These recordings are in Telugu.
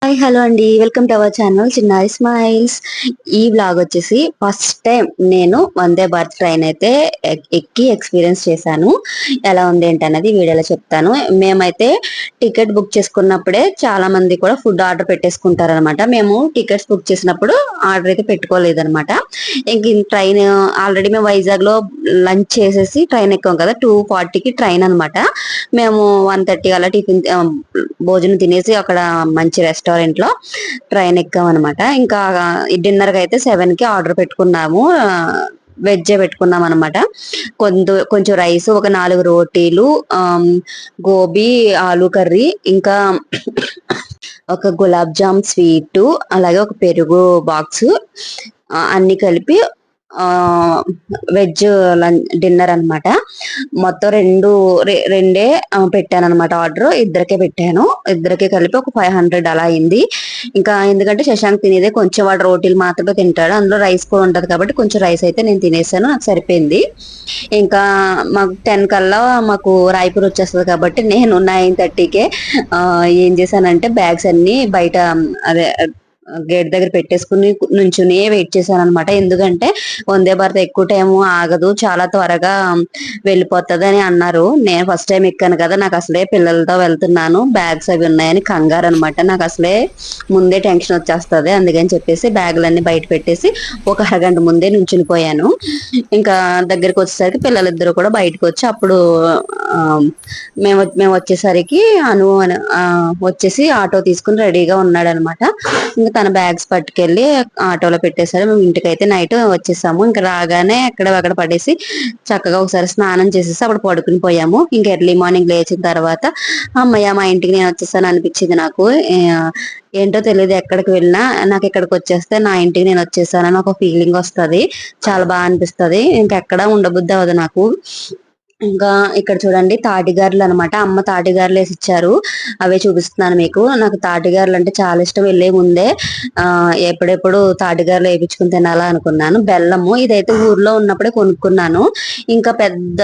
హాయ్ హలో అండి, వెల్కమ్ టు అవర్ ఛానల్ చిన్నారి స్మైల్స్. ఈ వ్లాగ్ వచ్చేసి ఫస్ట్ టైం నేను వందే భారత్ ట్రైన్ అయితే ఎక్కి ఎక్స్పీరియన్స్ చేశాను. ఎలా ఉంది ఏంటి అన్నది వీడియోలో చెప్తాను. మేమైతే టికెట్ బుక్ చేసుకున్నప్పుడే చాలా మంది కూడా ఫుడ్ ఆర్డర్ పెట్టేసుకుంటారు అనమాట. మేము టికెట్స్ బుక్ చేసినప్పుడు ఆర్డర్ అయితే పెట్టుకోలేదు అనమాట. ఇంక ట్రైన్ ఆల్రెడీ మేము వైజాగ్ లో లంచ్ చేసేసి ట్రైన్ ఎక్కాం కదా, 2:40కి ట్రైన్ అనమాట. మేము 1:30 అలా టిఫిన్ భోజనం తినేసి అక్కడ మంచి రెస్టారెంట్ లో ట్రైన్ ఎక్కాం అనమాట. ఇంకా డిన్నర్ కి అయితే 7కి ఆర్డర్ పెట్టుకున్నాము. వెజ్ పెట్టుకున్నాం అనమాట. కొంచెం రైస్, ఒక 4 రోటీలు, గోబీ ఆలూ కర్రీ, ఇంకా ఒక గులాబ్ జామ్ స్వీట్, అలాగే ఒక పెరుగు బాక్స్, అన్ని కలిపి వెజ్ డిన్నర్ అనమాట. మొత్తం రెండే పెట్టాను అనమాట. ఆర్డర్ ఇద్దరికే పెట్టాను. ఇద్దరికి కలిపి ఒక 500 అలా అయింది. ఇంకా ఎందుకంటే శశాంక్ తినేదే కొంచెం, వాడు రోటీలు మాత్రమే తింటాడు, అందులో రైస్ కూడా ఉంటది కాబట్టి కొంచెం రైస్ అయితే నేను తినేసాను, నాకు సరిపోయింది. ఇంకా మాకు 10 కల్లా మాకు రాయపూర్ వచ్చేస్తుంది కాబట్టి నేను 9:30కే ఏం చేశానంటే బ్యాగ్స్ అన్ని బయట అదే గేట్ దగ్గర పెట్టేసుకుని నుంచుని వెయిట్ చేశాను అనమాట. ఎందుకంటే వందే భారత్ ఎక్కువ టైం ఆగదు, చాలా త్వరగా వెళ్ళిపోతుంది అని అన్నారు. నేను ఫస్ట్ టైం ఎక్కాను కదా, నాకు అసలే పిల్లలతో వెళ్తున్నాను, బ్యాగ్స్ అవి ఉన్నాయని కంగారు అనమాట. నాకు అసలే ముందే టెన్షన్ వచ్చేస్తుంది. అందుకని చెప్పేసి బ్యాగులన్నీ బయట పెట్టేసి ఒక అరగంట ముందే నుంచుని పోయాను. ఇంకా దగ్గరికి వచ్చేసరికి పిల్లలిద్దరూ కూడా బయటకు వచ్చి అప్పుడు మేము వచ్చేసరికి వచ్చేసి ఆటో తీసుకుని రెడీగా ఉన్నాడు అనమాట. ఇంకా తన బ్యాగ్స్ పట్టుకెళ్ళి ఆటోలో పెట్టేశారు. మేము ఇంటికైతే నైట్ వచ్చేసాము. ఇంకా రాగానే అక్కడ పడేసి చక్కగా ఒకసారి స్నానం చేసేసి అప్పుడు పడుకుని పోయాము. ఇంకా ఎర్లీ మార్నింగ్ లేచిన తర్వాత అమ్మయ్య మా ఇంటికి నేను వచ్చేసాను అనిపించింది నాకు. ఏంటో తెలియదు, ఎక్కడికి వెళ్ళినా నాకు ఇక్కడికి వచ్చేస్తే నా ఇంటికి నేను వచ్చేసానని ఒక ఫీలింగ్ వస్తుంది. చాలా బాగా అనిపిస్తుంది. ఇంకెక్కడ ఉండబుద్ధి అవ్వదు నాకు. ఇంకా ఇక్కడ చూడండి తాటిగారులు అనమాట. అమ్మ తాటిగారులు వేసి ఇచ్చారు, అవే చూపిస్తున్నాను మీకు. నాకు తాటిగారులు అంటే చాలా ఇష్టం. వెళ్ళే ముందే ఎప్పుడెప్పుడు తాటిగారులు వేయించుకుని తినాలా అనుకున్నాను. బెల్లము ఇదైతే ఊర్లో ఉన్నప్పుడే కొనుక్కున్నాను. ఇంకా పెద్ద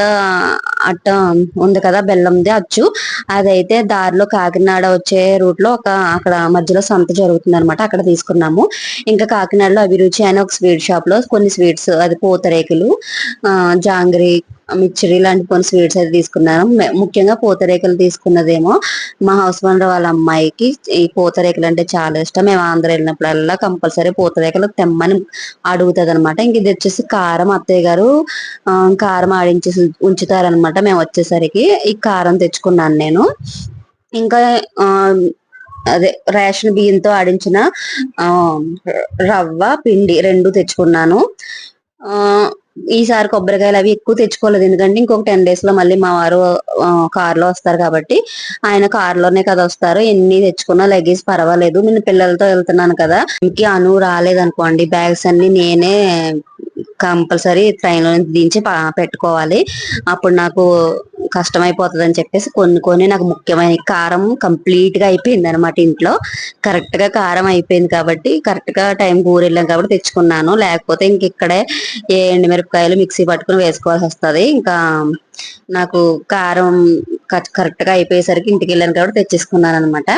అట్ట ఉంది కదా బెల్లంది అచ్చు, అదైతే దారిలో కాకినాడ వచ్చే రూట్ లో అక్కడ మధ్యలో సంత జరుగుతుంది అనమాట, అక్కడ తీసుకున్నాము. ఇంకా కాకినాడలో అభిరుచి అనే ఒక స్వీట్ షాప్ లో కొన్ని స్వీట్స్, అది పూతరేకులు, జాంగ్రీ, మిక్చర్ ఇలాంటి కొన్ని స్వీట్స్ అయితే తీసుకున్నాను. ముఖ్యంగా పూతరేకులు తీసుకున్నదేమో మా హౌస్ ఓనర్ వాళ్ళ అమ్మాయికి ఈ పూతరేకులు అంటే చాలా ఇష్టం. మేము ఆంధ్ర వెళ్ళినప్పుడల్లా కంపల్సరీ పూతరేకులు తెమ్మని అడుగుతుంది అనమాట. ఇంక ఇది వచ్చేసి కారం, అత్తయ్య గారు కారం ఆడించేసి ఉంచుతారనమాట. మేము వచ్చేసరికి ఈ కారం తెచ్చుకున్నాను నేను. ఇంకా అదే రేషన్ బియ్యంతో ఆడించిన రవ్వ పిండి 2 తెచ్చుకున్నాను. ఈసారి కొబ్బరికాయలు అవి ఎక్కువ తెచ్చుకోలేదు, ఎందుకంటే ఇంకొక 10 days లో మళ్ళీ మా వారు కారులో వస్తారు కాబట్టి, ఆయన కారులోనే కదా వస్తారు. ఎన్ని తెచ్చుకున్నా లగేజ్ పర్వాలేదు, నేను పిల్లలతో వెళ్తున్నాను కదా. ఇంకే అను రాలేదనుకోండి, బ్యాగ్స్ అన్ని నేనే కంపల్సరీ ట్రైన్ లో దించి పెట్టుకోవాలి. అప్పుడు నాకు కష్టమైపోతుంది అని చెప్పేసి కొన్ని నాకు ముఖ్యమైన కారం కంప్లీట్ గా అయిపోయింది అనమాట. ఇంట్లో కరెక్ట్ గా కారం అయిపోయింది కాబట్టి, కరెక్ట్ గా టైం ఊరు వెళ్ళాం కాబట్టి తెచ్చుకున్నాను. లేకపోతే ఇంక ఇక్కడే ఎండుమిరపకాయలు మిక్సీ పట్టుకుని వేసుకోవాల్సి వస్తుంది. ఇంకా నాకు కారం కరెక్ట్ గా అయిపోయేసరికి ఇంటికి వెళ్ళాను కాబట్టి తెచ్చేసుకున్నాను అనమాట.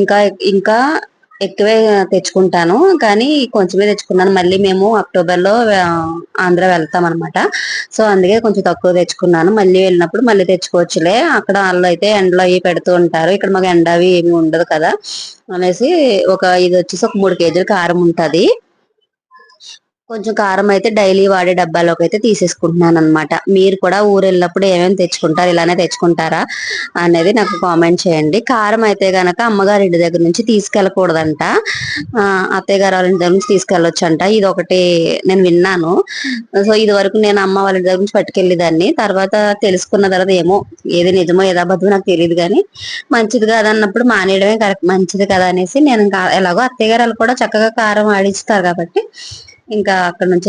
ఇంకా ఇంకా ఎక్కువే తెచ్చుకుంటాను, కానీ కొంచెమే తెచ్చుకున్నాను. మళ్ళీ మేము అక్టోబర్ లో ఆంధ్ర వెళ్తాం అనమాట. సో అందుకే కొంచెం తక్కువ తెచ్చుకున్నాను. మళ్ళీ వెళ్ళినప్పుడు మళ్ళీ తెచ్చుకోవచ్చులే, అక్కడ వాళ్ళు అయితే ఎండలో అవి పెడుతూ ఉంటారు, ఇక్కడ మాకు ఎండ అవి ఏమి ఉండదు కదా అనేసి ఇది వచ్చేసి ఒక 3 kg కారం ఉంటది. కొంచెం కారం అయితే డైలీ వాడే డబ్బాలోకి అయితే తీసేసుకుంటున్నాను అనమాట. మీరు కూడా ఊరు వెళ్ళినప్పుడు ఏమేమి తెచ్చుకుంటారు, ఇలానే తెచ్చుకుంటారా అనేది నాకు కామెంట్ చేయండి. కారం అయితే గనక అమ్మగారి ఇంటి దగ్గర నుంచి తీసుకెళ్ళకూడదంట, అత్తయ్య గారు వాళ్ళ ఇంటి దగ్గర నుంచి తీసుకెళ్ళొచ్చంట. ఇది ఒకటి నేను విన్నాను. సో ఇది వరకు నేను అమ్మ వాళ్ళ ఇంటి దగ్గర నుంచి పట్టుకెళ్ళేదాన్ని, తర్వాత తెలుసుకున్న తర్వాత ఏమో ఏది నిజమో ఏదో అబద్ధమో నాకు తెలియదు, కానీ మంచిది కాదన్నప్పుడు మానేయడమే కరెక్ట్, మంచిది కదా అనేసి నేను ఎలాగో అత్తయ్య గారు కూడా చక్కగా కారం ఆడిస్తారు కాబట్టి ఇంకా అక్కడ నుంచి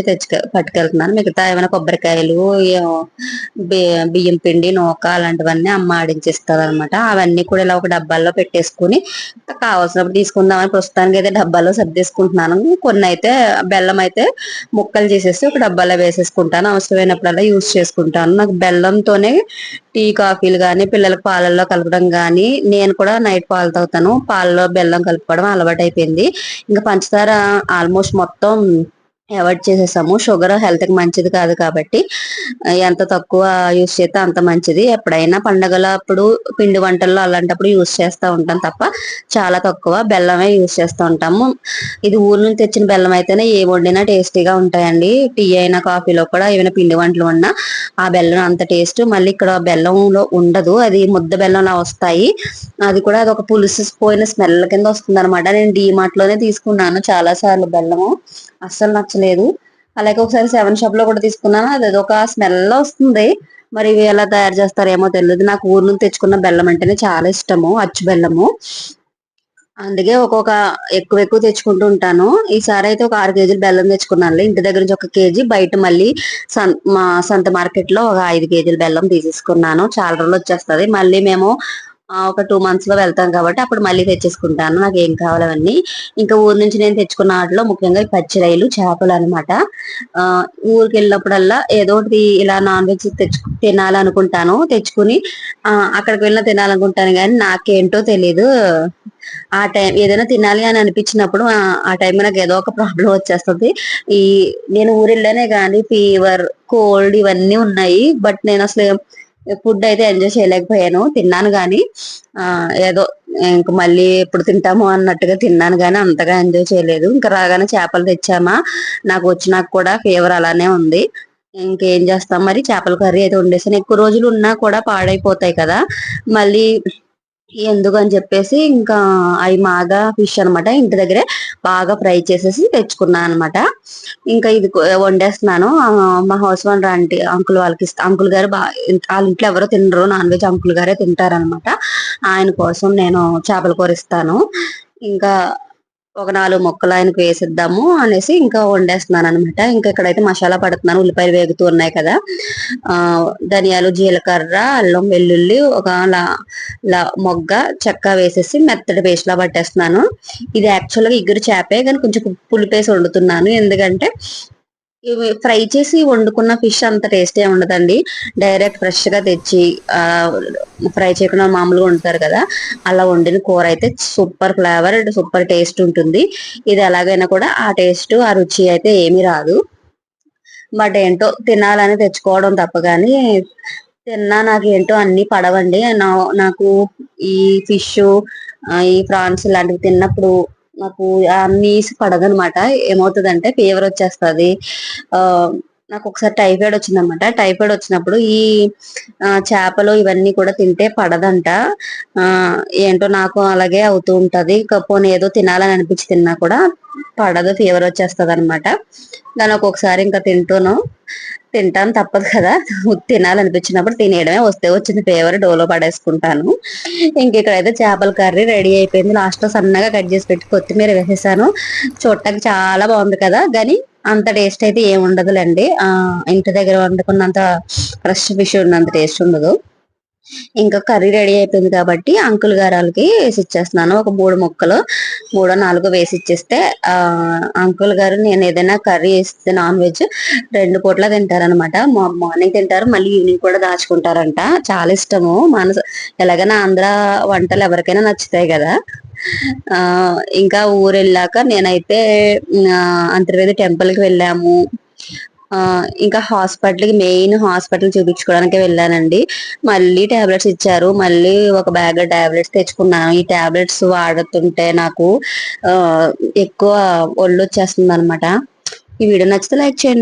పట్టుకెళ్తున్నాను. మిగతా ఏమైనా కొబ్బరికాయలు, బియ్యం పిండి, నూక అలాంటివన్నీ అమ్మ ఆడించిస్తారు అనమాట. అవన్నీ కూడా ఇలా ఒక డబ్బాల్లో పెట్టేసుకుని కావాల్సినప్పుడు తీసుకుందామని ప్రస్తుతానికి అయితే డబ్బాలో సర్దేసుకుంటున్నాను. కొన్ని అయితే బెల్లం అయితే ముక్కలు చేసేసి ఒక డబ్బాలో వేసేసుకుంటాను, అవసరమైనప్పుడల్లా యూజ్ చేసుకుంటాను. నాకు బెల్లంతోనే టీ కాఫీలు గాని పిల్లలకు పాలల్లో కలపడం గాని నేను కూడా నైట్ పాలు తాగుతాను. పాలలో బెల్లం కలుపుకోవడం అలవాటు అయిపోయింది. ఇంకా పంచదార ఆల్మోస్ట్ మొత్తం అవాయిడ్ చేసేసాము. షుగర్ హెల్త్ కి మంచిది కాదు కాబట్టి ఎంత తక్కువ యూస్ చేస్తే అంత మంచిది. ఎప్పుడైనా పండగల అప్పుడు పిండి వంటల్లో అలాంటప్పుడు యూస్ చేస్తూ ఉంటాం తప్ప చాలా తక్కువ బెల్లమే యూస్ చేస్తూ ఉంటాము. ఇది ఊరు నుంచి తెచ్చిన బెల్లం అయితేనే ఏ వండినా టేస్టీగా ఉంటాయండి. టీ అయినా కాఫీలో కూడా ఏమైనా పిండి వంటలు ఉన్నా ఆ బెల్లం అంత టేస్ట్ మళ్ళీ ఇక్కడ బెల్లంలో ఉండదు. అది ముద్ద బెల్లంలా వస్తాయి. అది కూడా అది ఒక పులుసు పోయిన స్మెల్ కింద వస్తుంది అనమాట. నేను డీమార్ట్ లోనే తీసుకున్నాను చాలా సార్లు బెల్లము, అస్సలు నచ్చలేదు. అలాగే ఒకసారి సెవెన్ షాప్ లో కూడా తీసుకున్నాను. అది ఒక స్మెల్ వస్తుంది. మరి ఇవి ఎలా తయారు చేస్తారేమో తెలియదు. నాకు ఊరు నుంచి తెచ్చుకున్న బెల్లం అంటేనే చాలా ఇష్టము, అచ్చు బెల్లము. అందుకే ఒక్కొక్క ఎక్కువ ఎక్కువ తెచ్చుకుంటూ ఉంటాను. ఈసారి అయితే ఒక 6 కేజీలు బెల్లం తెచ్చుకున్నాను. ఇంటి దగ్గర నుంచి 1 కేజీ, బయట మళ్ళీ మా సంత మార్కెట్ లో ఒక 5 కేజీల బెల్లం తీసేసుకున్నాను. చాలా రోజులు వచ్చేస్తది. మళ్ళీ మేము ఒక 2 మంత్స్ లో వెళ్తాం కాబట్టి అప్పుడు మళ్ళీ తెచ్చేసుకుంటాను నాకు ఏం కావాలి అవన్నీ. ఇంకా ఊరు నుంచి నేను తెచ్చుకున్న వాటిలో ముఖ్యంగా ఈ పచ్చిరొయ్యలు, చేపలు అనమాట. ఆ ఊరికి వెళ్ళినప్పుడల్లా ఏదో ఒకటి ఇలా నాన్ వెజ్ తినాలనుకుంటాను. తెచ్చుకుని అక్కడికి వెళ్ళిన తినాలనుకుంటాను కానీ నాకేంటో తెలీదు. ఆ టైం ఏదైనా తినాలి అని అనిపించినప్పుడు ఆ టైం నాకు ఏదో ఒక ప్రాబ్లం వచ్చేస్తుంది. ఈ నేను ఊరెళ్ళానే కానీ ఫీవర్, కోల్డ్ ఇవన్నీ ఉన్నాయి. బట్ నేను అసలు ఫుడ్ అయితే ఎంజాయ్ చేయలేకపోయాను. తిన్నాను గాని ఏదో ఇంక మళ్ళీ ఎప్పుడు తింటాము అన్నట్టుగా తిన్నాను గాని అంతగా ఎంజాయ్ చేయలేదు. ఇంకా రాగానే చేపలు తెచ్చామా, నాకు వచ్చినాక కూడా ఫీవర్ అలానే ఉంది. ఇంకేం చేస్తాం మరి, చేపల కర్రీ అయితే వండేసాను. ఎక్కువ రోజులు ఉన్నా కూడా పాడైపోతాయి కదా, మళ్ళీ ఎందుకని చెప్పేసి ఇంకా అవి మాగా ఫిష్ అనమాట. ఇంటి దగ్గరే బాగా ఫ్రై చేసేసి తెచ్చుకున్నాను అనమాట. ఇంకా ఇది వండేస్తున్నాను. మా హౌస్ ఓనర్ ఆంటీ అంకుల్ వాళ్ళకి అంకుల్ గారు వాళ్ళ ఇంట్లో ఎవరో తినరు నాన్ వెజ్, అంకుల్ గారే తింటారనమాట. ఆయన కోసం నేను చేపల కూర ఇస్తాను. ఇంకా ఒక 4 ముక్కలు ఆయనకు వేసిద్దాము అనేసి ఇంకా వండేస్తున్నాను అనమాట. ఇంకా ఇక్కడైతే మసాలా పడుతున్నాను. ఉల్లిపాయలు వేగుతూ ఉన్నాయి కదా, ధనియాలు, జీలకర్ర, అల్లం, వెల్లుల్లి, ఒక మొగ్గ చెక్క వేసేసి మెత్తటి పేస్ట్ లా పట్టేస్తున్నాను. ఇది యాక్చువల్ గా ఇగురు చేపే కానీ కొంచెం పులిపేసి వండుతున్నాను. ఎందుకంటే ఇవి ఫ్రై చేసి వండుకున్న ఫిష్ అంత టేస్ట్ ఏ ఉండదండి. డైరెక్ట్ ఫ్రెష్ గా తెచ్చి ఫ్రై చేయకుండా మామూలుగా వండుతారు కదా, అలా వండిన కూర అయితే super flavour and super taste ఉంటుంది. ఇది ఎలాగైనా కూడా ఆ టేస్ట్ ఆ రుచి అయితే ఏమీ రాదు. బట్ ఏంటో తినాలని తెచ్చుకోవడం తప్ప కానీ తిన్నా నాకు ఏంటో అన్ని పడవండి. నాకు ఈ ఫిష్, ఈ ప్రాన్స్ లాంటివి తిన్నప్పుడు నాకు ఆ నీసు పడదనమాట. ఏమవుతుందంటే ఫీవర్ వచ్చేస్తుంది. ఆ నాకు ఒకసారి టైఫాయిడ్ వచ్చిందనమాట. టైఫాయిడ్ వచ్చినప్పుడు ఈ చేపలు ఇవన్నీ కూడా తింటే పడదంట. ఆ ఏంటో నాకు అలాగే అవుతూ ఉంటది. పోనీ ఏదో తినాలని అనిపించి తిన్నా కూడా పడదు, ఫీవర్ వచ్చేస్తుంది అనమాట. దాని ఒక్కొక్కసారి ఇంకా తింటాను తప్పదు కదా, తినాలనిపించినప్పుడు తినేయడమే. వస్తే వచ్చింది ఫీవర్ డోలో పడేసుకుంటాను. ఇంక ఇక్కడైతే చేపల కర్రీ రెడీ అయిపోయింది. లాస్ట్ లో సన్నగా కట్ చేసి పెట్టి కొత్తిమీర వేసేసాను. చూడటానికి చాలా బాగుంది కదా, కానీ అంత టేస్ట్ అయితే ఏమి ఉండదులేండి. ఇంటి దగ్గర వండుకున్నంత ఫ్రెష్ ఫిష్ ఉన్నంత టేస్ట్ ఉండదు. ఇంకా కర్రీ రెడీ అయిపోయింది కాబట్టి అంకుల్ గారు వాళ్ళకి వేసి ఇచ్చేస్తున్నాను. ఒక 3 ముక్కలు 3 4 వేసి ఇచ్చేస్తే అంకుల్ గారు నేను ఏదైనా కర్రీ వేస్తే నాన్ వెజ్ 2 పూట్ల తింటారనమాట. మార్నింగ్ తింటారు, మళ్ళీ ఈవినింగ్ కూడా దాచుకుంటారంట. చాలా ఇష్టము. ఎలాగైనా ఆంధ్ర వంటలు ఎవరికైనా నచ్చుతాయి కదా. ఆ ఇంకా ఊరు వెళ్ళాక నేనైతే అంతర్వేది టెంపుల్ కి వెళ్ళాము. ఇంకా మెయిన్ హాస్పిటల్ చూపించుకోవడానికి వెళ్ళానండి. మళ్ళీ టాబ్లెట్స్ ఇచ్చారు. మళ్ళీ ఒక బ్యాగ్ టాబ్లెట్స్ తెచ్చుకున్నాను. ఈ టాబ్లెట్స్ వాడుతుంటే నాకు ఎక్కువ ఒళ్ళు వచ్చేస్తుంది అనమాట. ఈ వీడియో నచ్చితే లైక్ చేయండి.